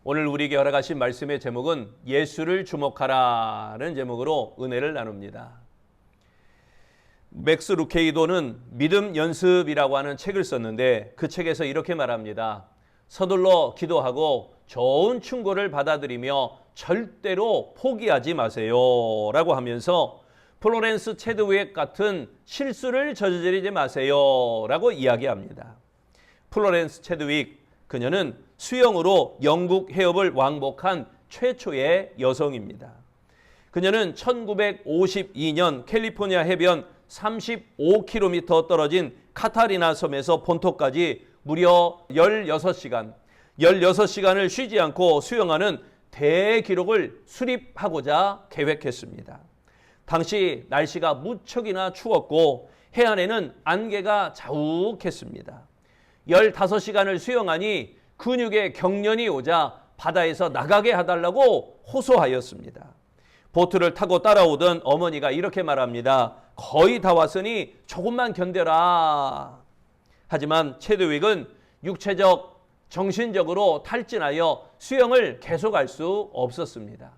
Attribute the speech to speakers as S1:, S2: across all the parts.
S1: 오늘 우리에게 허락하신 말씀의 제목은 예수를 주목하라는 제목으로 은혜를 나눕니다. 맥스 루케이도는 믿음 연습이라고 하는 책을 썼는데 그 책에서 이렇게 말합니다. 서둘러 기도하고 좋은 충고를 받아들이며 절대로 포기하지 마세요 라고 하면서 플로렌스 체드윅 같은 실수를 저지르지 마세요 라고 이야기합니다. 플로렌스 체드윅, 그녀는 수영으로 영국 해협을 왕복한 최초의 여성입니다. 그녀는 1952년 캘리포니아 해변 35km 떨어진 카타리나 섬에서 본토까지 무려 16시간을 쉬지 않고 수영하는 대기록을 수립하고자 계획했습니다. 당시 날씨가 무척이나 추웠고 해안에는 안개가 자욱했습니다. 15시간을 수영하니 근육에 경련이 오자 바다에서 나가게 해달라고 호소하였습니다. 보트를 타고 따라오던 어머니가 이렇게 말합니다. 거의 다 왔으니 조금만 견뎌라. 하지만 체드윅은 육체적, 정신적으로 탈진하여 수영을 계속할 수 없었습니다.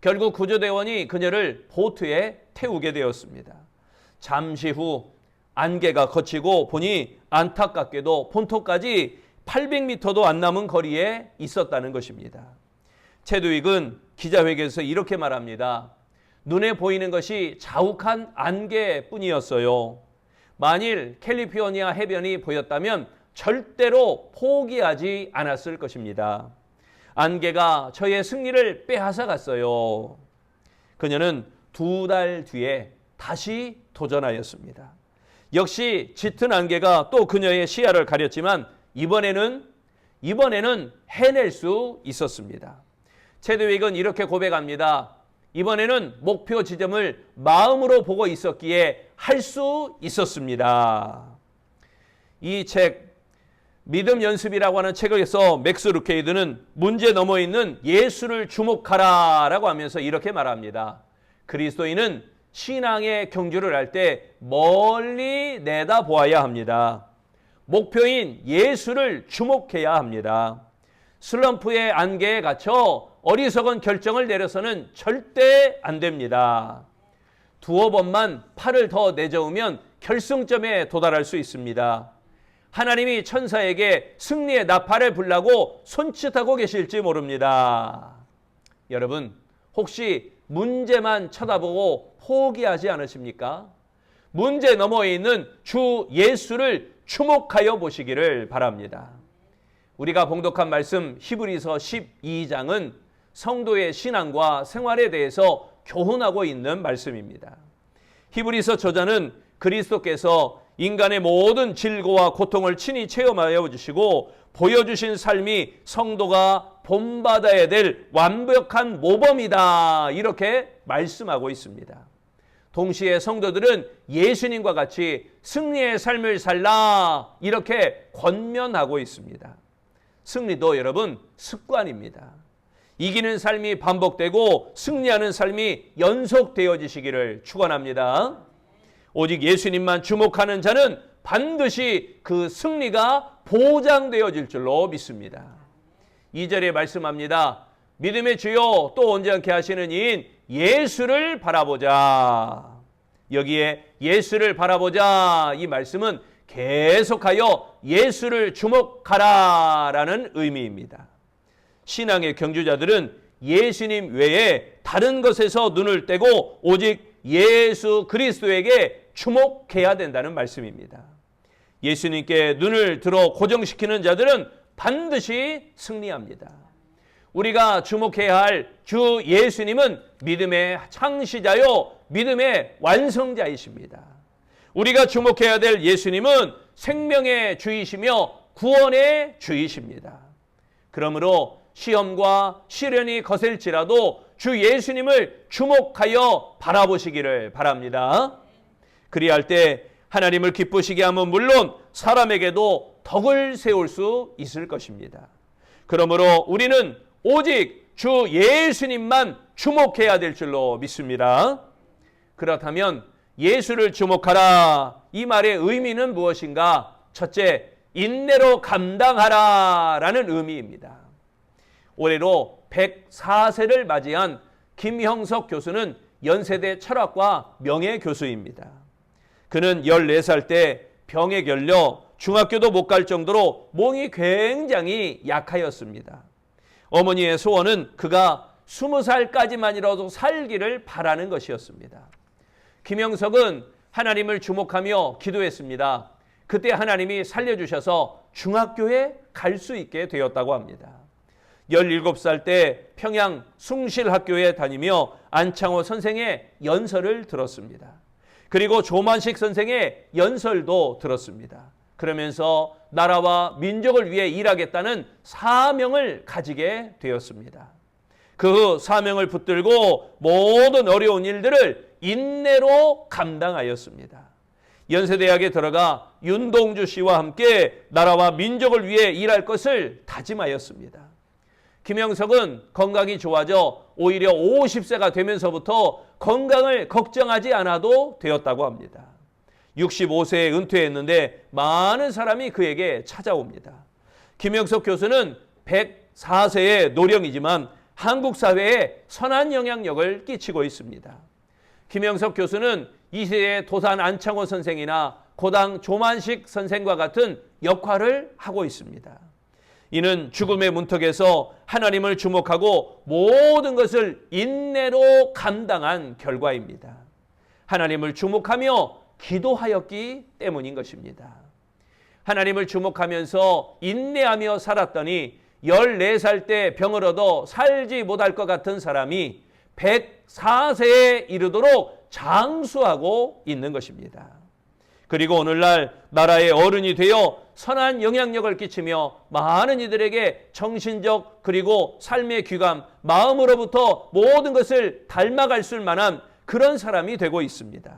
S1: 결국 구조대원이 그녀를 보트에 태우게 되었습니다. 잠시 후 안개가 걷히고 보니 안타깝게도 본토까지 800m도 안 남은 거리에 있었다는 것입니다. 체드윅은 기자회견에서 이렇게 말합니다. 눈에 보이는 것이 자욱한 안개뿐이었어요. 만일 캘리포니아 해변이 보였다면 절대로 포기하지 않았을 것입니다. 안개가 저의 승리를 빼앗아 갔어요. 그녀는 2달 뒤에 다시 도전하였습니다. 역시 짙은 안개가 또 그녀의 시야를 가렸지만 이번에는 해낼 수 있었습니다. 체드윅은 이렇게 고백합니다. 이번에는 목표 지점을 마음으로 보고 있었기에 할 수 있었습니다. 이 책, 믿음 연습이라고 하는 책에서 맥스 루케이드는 문제 넘어 있는 예수를 주목하라라고 하면서 이렇게 말합니다. 그리스도인은 신앙의 경주를 할 때 멀리 내다보아야 합니다. 목표인 예수를 주목해야 합니다. 슬럼프의 안개에 갇혀 어리석은 결정을 내려서는 절대 안 됩니다. 두어 번만 팔을 더 내저으면 결승점에 도달할 수 있습니다. 하나님이 천사에게 승리의 나팔을 불라고 손짓하고 계실지 모릅니다. 여러분, 혹시 문제만 쳐다보고 포기하지 않으십니까? 문제 너머에 있는 주 예수를 주목하여 보시기를 바랍니다. 우리가 봉독한 말씀 히브리서 12장은 성도의 신앙과 생활에 대해서 교훈하고 있는 말씀입니다. 히브리서 저자는 그리스도께서 인간의 모든 질고와 고통을 친히 체험하여 주시고 보여주신 삶이 성도가 본받아야 될 완벽한 모범이다. 이렇게 말씀하고 있습니다. 동시에 성도들은 예수님과 같이 승리의 삶을 살라. 이렇게 권면하고 있습니다. 승리도 여러분 습관입니다. 이기는 삶이 반복되고 승리하는 삶이 연속되어지시기를 축원합니다. 오직 예수님만 주목하는 자는 반드시 그 승리가 보장되어질 줄로 믿습니다. 2절에 말씀합니다. 믿음의 주요 또 온전케 하시는 이인 예수를 바라보자. 여기에 예수를 바라보자 이 말씀은 계속하여 예수를 주목하라라는 의미입니다. 신앙의 경주자들은 예수님 외에 다른 것에서 눈을 떼고 오직 예수 그리스도에게 주목해야 된다는 말씀입니다. 예수님께 눈을 들어 고정시키는 자들은 반드시 승리합니다. 우리가 주목해야 할 주 예수님은 믿음의 창시자요 믿음의 완성자이십니다. 우리가 주목해야 될 예수님은 생명의 주이시며 구원의 주이십니다. 그러므로 시험과 시련이 거셀지라도 주 예수님을 주목하여 바라보시기를 바랍니다. 그리할 때 하나님을 기쁘시게 하면 물론 사람에게도 덕을 세울 수 있을 것입니다. 그러므로 우리는 오직 주 예수님만 주목해야 될 줄로 믿습니다. 그렇다면 예수를 주목하라 이 말의 의미는 무엇인가? 첫째, 인내로 감당하라 라는 의미입니다. 올해로 104세를 맞이한 김형석 교수는 연세대 철학과 명예교수입니다. 그는 14살 때 병에 걸려 중학교도 못 갈 정도로 몸이 굉장히 약하였습니다. 어머니의 소원은 그가 20살까지만이라도 살기를 바라는 것이었습니다. 김형석은 하나님을 주목하며 기도했습니다. 그때 하나님이 살려주셔서 중학교에 갈 수 있게 되었다고 합니다. 17살 때 평양 숭실학교에 다니며 안창호 선생의 연설을 들었습니다. 그리고 조만식 선생의 연설도 들었습니다. 그러면서 나라와 민족을 위해 일하겠다는 사명을 가지게 되었습니다. 그 사명을 붙들고 모든 어려운 일들을 인내로 감당하였습니다. 연세대학에 들어가 윤동주 씨와 함께 나라와 민족을 위해 일할 것을 다짐하였습니다. 김형석은 건강이 좋아져 오히려 50세가 되면서부터 건강을 걱정하지 않아도 되었다고 합니다. 65세에 은퇴했는데 많은 사람이 그에게 찾아옵니다. 김형석 교수는 104세의 노령이지만 한국 사회에 선한 영향력을 끼치고 있습니다. 김형석 교수는 이 세대의 도산 안창호 선생이나 고당 조만식 선생과 같은 역할을 하고 있습니다. 이는 죽음의 문턱에서 하나님을 주목하고 모든 것을 인내로 감당한 결과입니다. 하나님을 주목하며 기도하였기 때문인 것입니다. 하나님을 주목하면서 인내하며 살았더니 14살 때 병을 얻어 살지 못할 것 같은 사람이 104세에 이르도록 장수하고 있는 것입니다. 그리고 오늘날 나라의 어른이 되어 선한 영향력을 끼치며 많은 이들에게 정신적 그리고 삶의 귀감, 마음으로부터 모든 것을 닮아갈 수 만한 그런 사람이 되고 있습니다.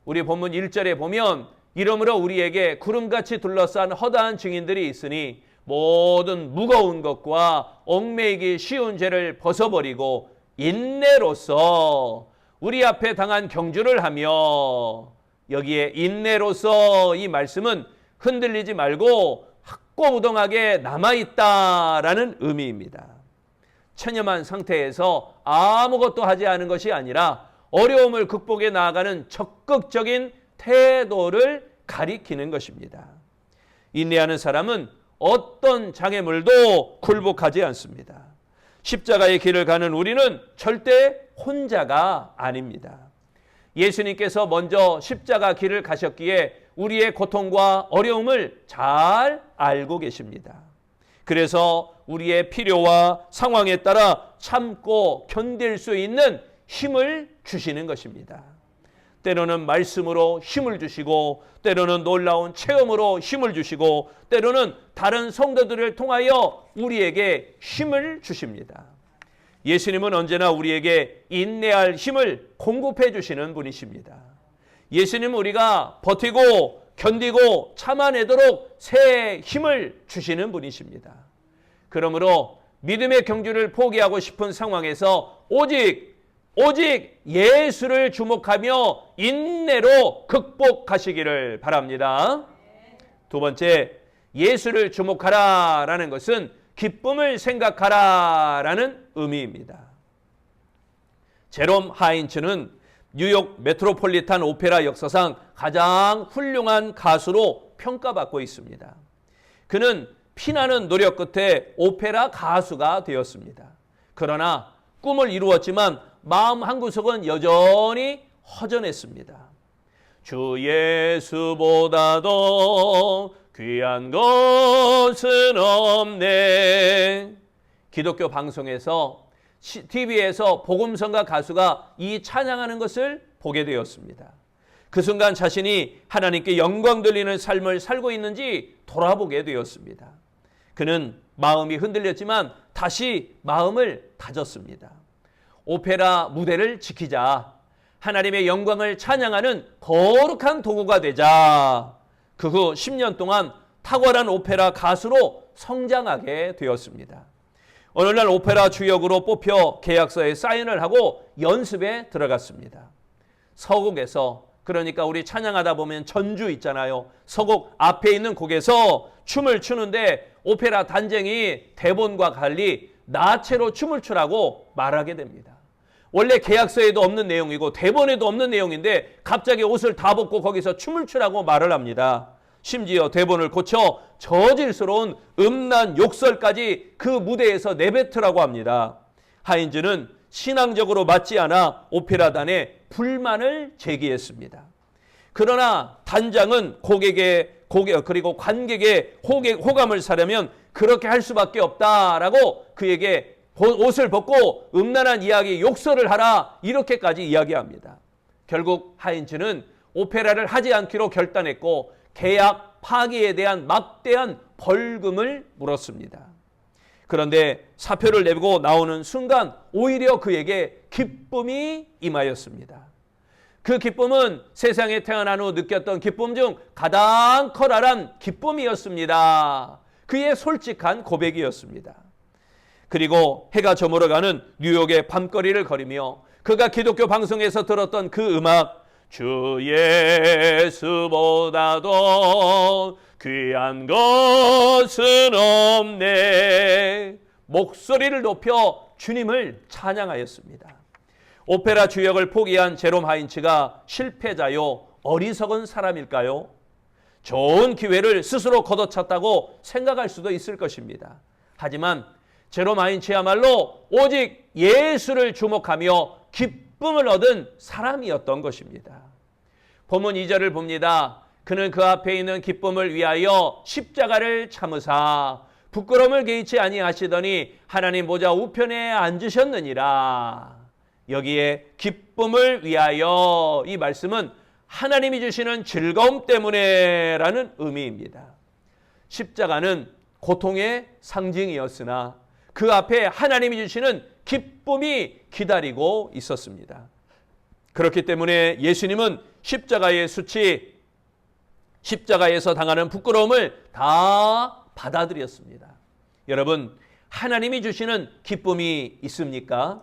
S1: 우리 본문 1절에 보면 이러므로 우리에게 구름같이 둘러싼 허다한 증인들이 있으니 모든 무거운 것과 얽매이기 쉬운 죄를 벗어버리고 인내로서 우리 앞에 당한 경주를 하며, 여기에 인내로서 이 말씀은 흔들리지 말고 확고부동하게 남아있다라는 의미입니다. 체념한 상태에서 아무것도 하지 않은 것이 아니라 어려움을 극복해 나아가는 적극적인 태도를 가리키는 것입니다. 인내하는 사람은 어떤 장애물도 굴복하지 않습니다. 십자가의 길을 가는 우리는 절대 혼자가 아닙니다. 예수님께서 먼저 십자가 길을 가셨기에 우리의 고통과 어려움을 잘 알고 계십니다. 그래서 우리의 필요와 상황에 따라 참고 견딜 수 있는 힘을 주시는 것입니다. 때로는 말씀으로 힘을 주시고, 때로는 놀라운 체험으로 힘을 주시고, 때로는 다른 성도들을 통하여 우리에게 힘을 주십니다. 예수님은 언제나 우리에게 인내할 힘을 공급해 주시는 분이십니다. 예수님은 우리가 버티고 견디고 참아내도록 새 힘을 주시는 분이십니다. 그러므로 믿음의 경주를 포기하고 싶은 상황에서 오직 예수를 주목하며 인내로 극복하시기를 바랍니다. 두 번째, 예수를 주목하라라는 것은 기쁨을 생각하라라는 의미입니다. 제롬 하인츠는 뉴욕 메트로폴리탄 오페라 역사상 가장 훌륭한 가수로 평가받고 있습니다. 그는 피나는 노력 끝에 오페라 가수가 되었습니다. 그러나 꿈을 이루었지만 마음 한구석은 여전히 허전했습니다. 주 예수보다도 귀한 것은 없네. 기독교 방송에서 TV에서 복음성가 가수가 이 찬양하는 것을 보게 되었습니다. 그 순간 자신이 하나님께 영광 돌리는 삶을 살고 있는지 돌아보게 되었습니다. 그는 마음이 흔들렸지만 다시 마음을 다졌습니다. 오페라 무대를 지키자. 하나님의 영광을 찬양하는 거룩한 도구가 되자. 그 후 10년 동안 탁월한 오페라 가수로 성장하게 되었습니다. 오늘날 오페라 주역으로 뽑혀 계약서에 사인을 하고 연습에 들어갔습니다. 서곡에서, 그러니까 우리 찬양하다 보면 전주 있잖아요. 서곡 앞에 있는 곡에서 춤을 추는데 오페라 단쟁이 대본과 달리 나체로 춤을 추라고 말하게 됩니다. 원래 계약서에도 없는 내용이고 대본에도 없는 내용인데 갑자기 옷을 다 벗고 거기서 춤을 추라고 말을 합니다. 심지어 대본을 고쳐 저질스러운 음란 욕설까지 그 무대에서 내뱉으라고 합니다. 하인즈는 신앙적으로 맞지 않아 오페라단에 불만을 제기했습니다. 그러나 단장은 그리고 관객의 호감을 사려면 그렇게 할 수밖에 없다라고 그에게 옷을 벗고 음란한 이야기, 욕설을 하라 이렇게까지 이야기합니다. 결국 하인츠는 오페라를 하지 않기로 결단했고 계약 파기에 대한 막대한 벌금을 물었습니다. 그런데 사표를 내고 나오는 순간 오히려 그에게 기쁨이 임하였습니다. 그 기쁨은 세상에 태어난 후 느꼈던 기쁨 중 가장 커다란 기쁨이었습니다. 그의 솔직한 고백이었습니다. 그리고 해가 저물어가는 뉴욕의 밤거리를 걸으며 그가 기독교 방송에서 들었던 그 음악, 주 예수보다도 귀한 것은 없네, 목소리를 높여 주님을 찬양하였습니다. 오페라 주역을 포기한 제롬 하인츠가 실패자요, 어리석은 사람일까요? 좋은 기회를 스스로 걷어찼다고 생각할 수도 있을 것입니다. 하지만 제롬 하인츠야말로 오직 예수를 주목하며 기쁨을 얻은 사람이었던 것입니다. 본문 2절을 봅니다. 그는 그 앞에 있는 기쁨을 위하여 십자가를 참으사 부끄러움을 개의치 아니하시더니 하나님 보좌 우편에 앉으셨느니라. 여기에 기쁨을 위하여, 이 말씀은 하나님이 주시는 즐거움 때문에 라는 의미입니다. 십자가는 고통의 상징이었으나 그 앞에 하나님이 주시는 기쁨이 기다리고 있었습니다. 그렇기 때문에 예수님은 십자가의 수치, 십자가에서 당하는 부끄러움을 다 받아들였습니다. 여러분, 하나님이 주시는 기쁨이 있습니까?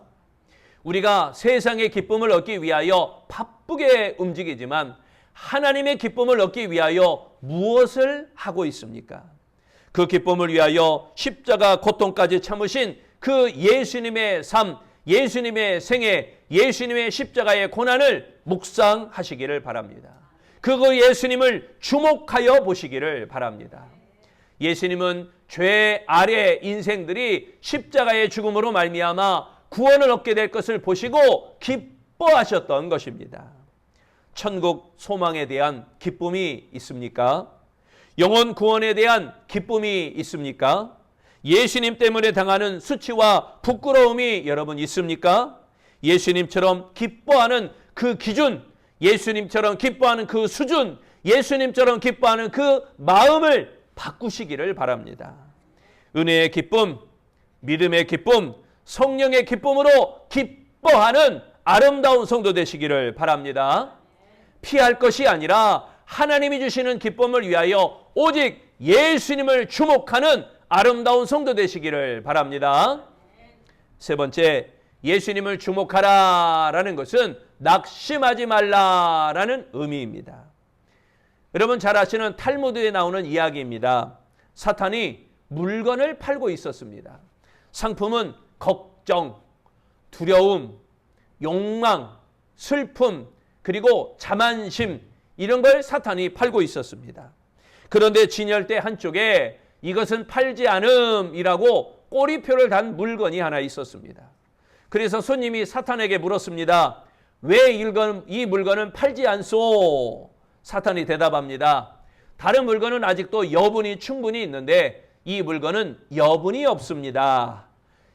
S1: 우리가 세상의 기쁨을 얻기 위하여 바쁘게 움직이지만 하나님의 기쁨을 얻기 위하여 무엇을 하고 있습니까? 그 기쁨을 위하여 십자가 고통까지 참으신 그 예수님의 삶, 예수님의 생애, 예수님의 십자가의 고난을 묵상하시기를 바랍니다. 그 예수님을 주목하여 보시기를 바랍니다. 예수님은 죄 아래 인생들이 십자가의 죽음으로 말미암아 구원을 얻게 될 것을 보시고 기뻐하셨던 것입니다. 천국 소망에 대한 기쁨이 있습니까? 영혼 구원에 대한 기쁨이 있습니까? 예수님 때문에 당하는 수치와 부끄러움이 여러분 있습니까? 예수님처럼 기뻐하는 그 기준, 예수님처럼 기뻐하는 그 수준, 예수님처럼 기뻐하는 그 마음을 바꾸시기를 바랍니다. 은혜의 기쁨, 믿음의 기쁨, 성령의 기쁨으로 기뻐하는 아름다운 성도 되시기를 바랍니다. 피할 것이 아니라 하나님이 주시는 기쁨을 위하여 오직 예수님을 주목하는 아름다운 성도 되시기를 바랍니다. 세 번째, 예수님을 주목하라라는 것은 낙심하지 말라라는 의미입니다. 여러분 잘 아시는 탈무드에 나오는 이야기입니다. 사탄이 물건을 팔고 있었습니다. 상품은 걱정, 두려움, 욕망, 슬픔, 그리고 자만심, 이런 걸 사탄이 팔고 있었습니다. 그런데 진열대 한쪽에 이것은 팔지 않음이라고 꼬리표를 단 물건이 하나 있었습니다. 그래서 손님이 사탄에게 물었습니다. 왜 이 물건은 팔지 않소? 사탄이 대답합니다. 다른 물건은 아직도 여분이 충분히 있는데 이 물건은 여분이 없습니다.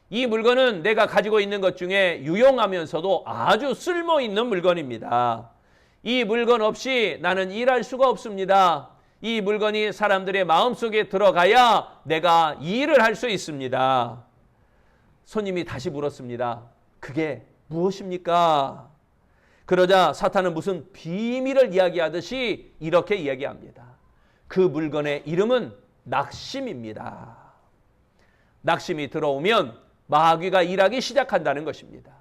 S1: 이 물건은 내가 가지고 있는 것 중에 유용하면서도 아주 쓸모있는 물건입니다. 이 물건 없이 나는 일할 수가 없습니다. 이 물건이 사람들의 마음속에 들어가야 내가 일을 할 수 있습니다. 손님이 다시 물었습니다. 그게 무엇입니까? 그러자 사탄은 무슨 비밀을 이야기하듯이 이렇게 이야기합니다. 그 물건의 이름은 낙심입니다. 낙심이 들어오면 마귀가 일하기 시작한다는 것입니다.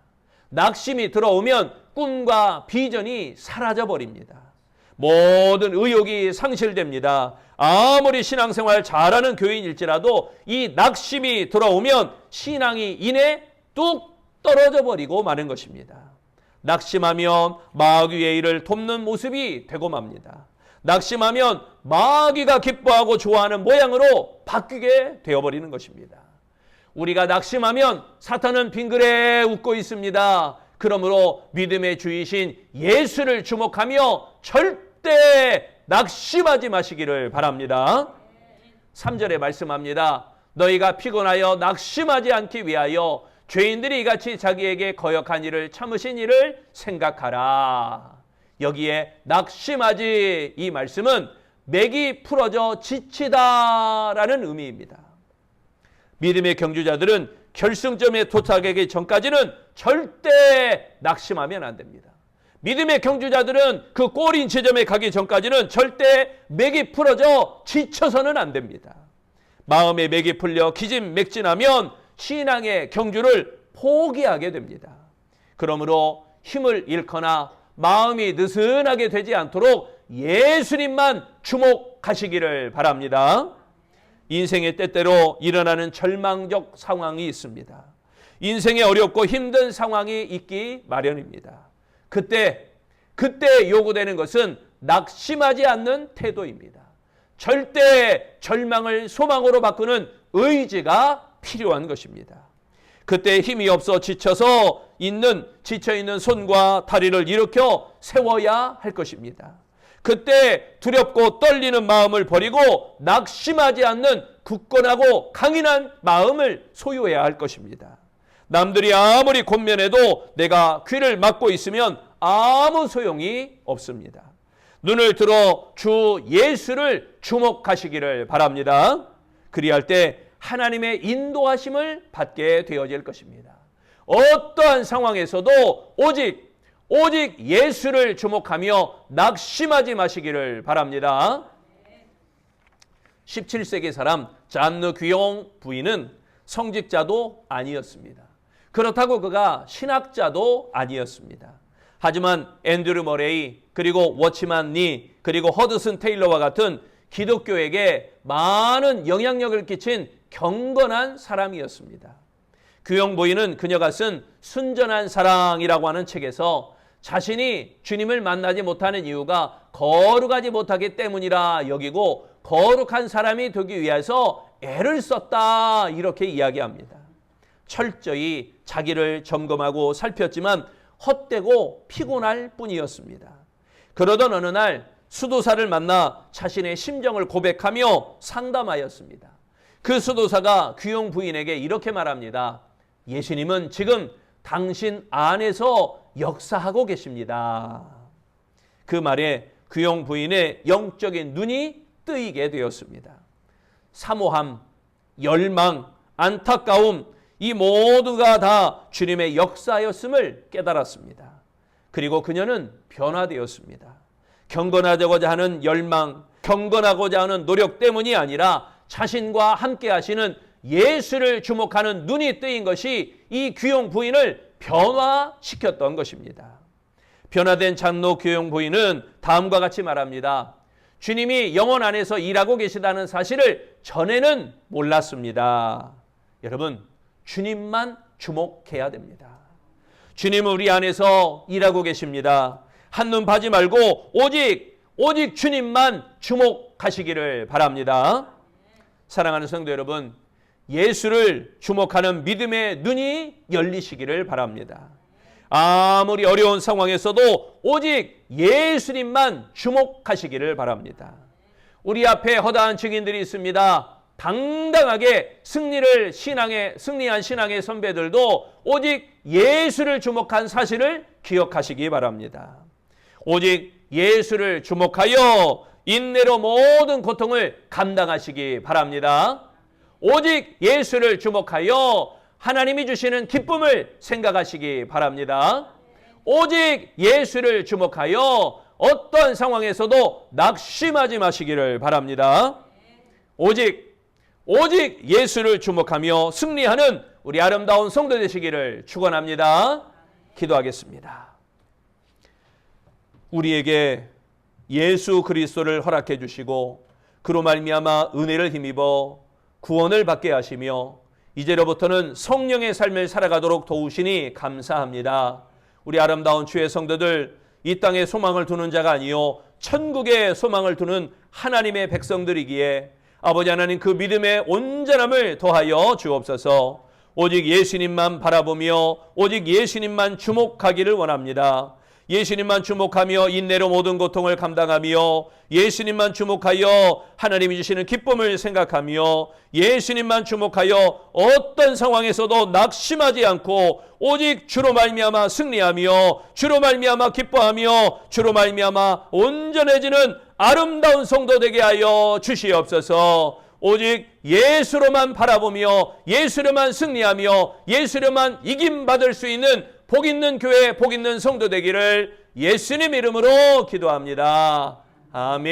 S1: 낙심이 들어오면 꿈과 비전이 사라져버립니다. 모든 의욕이 상실됩니다. 아무리 신앙생활 잘하는 교인일지라도 이 낙심이 들어오면 신앙이 이내 뚝 떨어져 버리고 마는 것입니다. 낙심하면 마귀의 일을 돕는 모습이 되고 맙니다. 낙심하면 마귀가 기뻐하고 좋아하는 모양으로 바뀌게 되어버리는 것입니다. 우리가 낙심하면 사탄은 빙그레 웃고 있습니다. 그러므로 믿음의 주이신 예수를 주목하며 절대 낙심하지 마시기를 바랍니다. 3절에 말씀합니다. 너희가 피곤하여 낙심하지 않기 위하여 죄인들이 이같이 자기에게 거역한 일을 참으신 일을 생각하라. 여기에 낙심하지, 이 말씀은 맥이 풀어져 지치다라는 의미입니다. 믿음의 경주자들은 결승점에 도착하기 전까지는 절대 낙심하면 안 됩니다. 믿음의 경주자들은 그 골인 지점에 가기 전까지는 절대 맥이 풀어져 지쳐서는 안 됩니다. 마음의 맥이 풀려 기진맥진하면 신앙의 경주를 포기하게 됩니다. 그러므로 힘을 잃거나 마음이 느슨하게 되지 않도록 예수님만 주목하시기를 바랍니다. 인생의 때때로 일어나는 절망적 상황이 있습니다. 인생에 어렵고 힘든 상황이 있기 마련입니다. 그때 요구되는 것은 낙심하지 않는 태도입니다. 절대 절망을 소망으로 바꾸는 의지가 필요한 것입니다. 그때 힘이 없어 지쳐있는 손과 다리를 일으켜 세워야 할 것입니다. 그때 두렵고 떨리는 마음을 버리고 낙심하지 않는 굳건하고 강인한 마음을 소유해야 할 것입니다. 남들이 아무리 권면해도 내가 귀를 막고 있으면 아무 소용이 없습니다. 눈을 들어 주 예수를 주목하시기를 바랍니다. 그리할 때 하나님의 인도하심을 받게 되어질 것입니다. 어떠한 상황에서도 오직 예수를 주목하며 낙심하지 마시기를 바랍니다. 17세기 사람 잔느 귀용 부인은 성직자도 아니었습니다. 그렇다고 그가 신학자도 아니었습니다. 하지만 앤드류 머레이, 그리고 워치만 니, 그리고 허드슨 테일러와 같은 기독교에게 많은 영향력을 끼친 경건한 사람이었습니다. 귀용 부인은 그녀가 쓴 순전한 사랑이라고 하는 책에서 자신이 주님을 만나지 못하는 이유가 거룩하지 못하기 때문이라 여기고 거룩한 사람이 되기 위해서 애를 썼다, 이렇게 이야기합니다. 철저히 자기를 점검하고 살폈지만 헛되고 피곤할 뿐이었습니다. 그러던 어느 날 수도사를 만나 자신의 심정을 고백하며 상담하였습니다. 그 수도사가 귀용 부인에게 이렇게 말합니다. 예수님은 지금 당신 안에서 역사하고 계십니다. 그 말에 귀용 부인의 영적인 눈이 뜨이게 되었습니다. 사모함, 열망, 안타까움, 이 모두가 다 주님의 역사였음을 깨달았습니다. 그리고 그녀는 변화되었습니다. 경건하고자 하는 열망, 경건하고자 하는 노력 때문이 아니라 자신과 함께 하시는 예수를 주목하는 눈이 뜨인 것이 이 귀용 부인을 변화시켰던 것입니다. 변화된 장로 귀용 부인은 다음과 같이 말합니다. 주님이 영혼 안에서 일하고 계시다는 사실을 전에는 몰랐습니다. 여러분, 주님만 주목해야 됩니다. 주님은 우리 안에서 일하고 계십니다. 한눈 파지 말고 오직 주님만 주목하시기를 바랍니다. 사랑하는 성도 여러분, 예수를 주목하는 믿음의 눈이 열리시기를 바랍니다. 아무리 어려운 상황에서도 오직 예수님만 주목하시기를 바랍니다. 우리 앞에 허다한 증인들이 있습니다. 당당하게 승리한 신앙의 선배들도 오직 예수를 주목한 사실을 기억하시기 바랍니다. 오직 예수를 주목하여 인내로 모든 고통을 감당하시기 바랍니다. 오직 예수를 주목하여 하나님이 주시는 기쁨을 생각하시기 바랍니다. 오직 예수를 주목하여 어떤 상황에서도 낙심하지 마시기를 바랍니다. 오직 예수를 주목하며 승리하는 우리 아름다운 성도 되시기를 축원합니다. 기도하겠습니다. 우리에게 예수 그리스도를 허락해 주시고 그로 말미암아 은혜를 힘입어 구원을 받게 하시며 이제로부터는 성령의 삶을 살아가도록 도우시니 감사합니다. 우리 아름다운 주의 성도들, 이 땅에 소망을 두는 자가 아니요 천국에 소망을 두는 하나님의 백성들이기에 아버지 하나님 그 믿음의 온전함을 더하여 주옵소서. 오직 예수님만 바라보며 오직 예수님만 주목하기를 원합니다. 예수님만 주목하며 인내로 모든 고통을 감당하며 예수님만 주목하여 하나님이 주시는 기쁨을 생각하며 예수님만 주목하여 어떤 상황에서도 낙심하지 않고 오직 주로 말미암아 승리하며 주로 말미암아 기뻐하며 주로 말미암아 온전해지는 아름다운 성도 되게 하여 주시옵소서. 오직 예수로만 바라보며 예수로만 승리하며 예수로만 이김받을 수 있는 복 있는 교회, 복 있는 성도 되기를 예수님 이름으로 기도합니다. 아멘.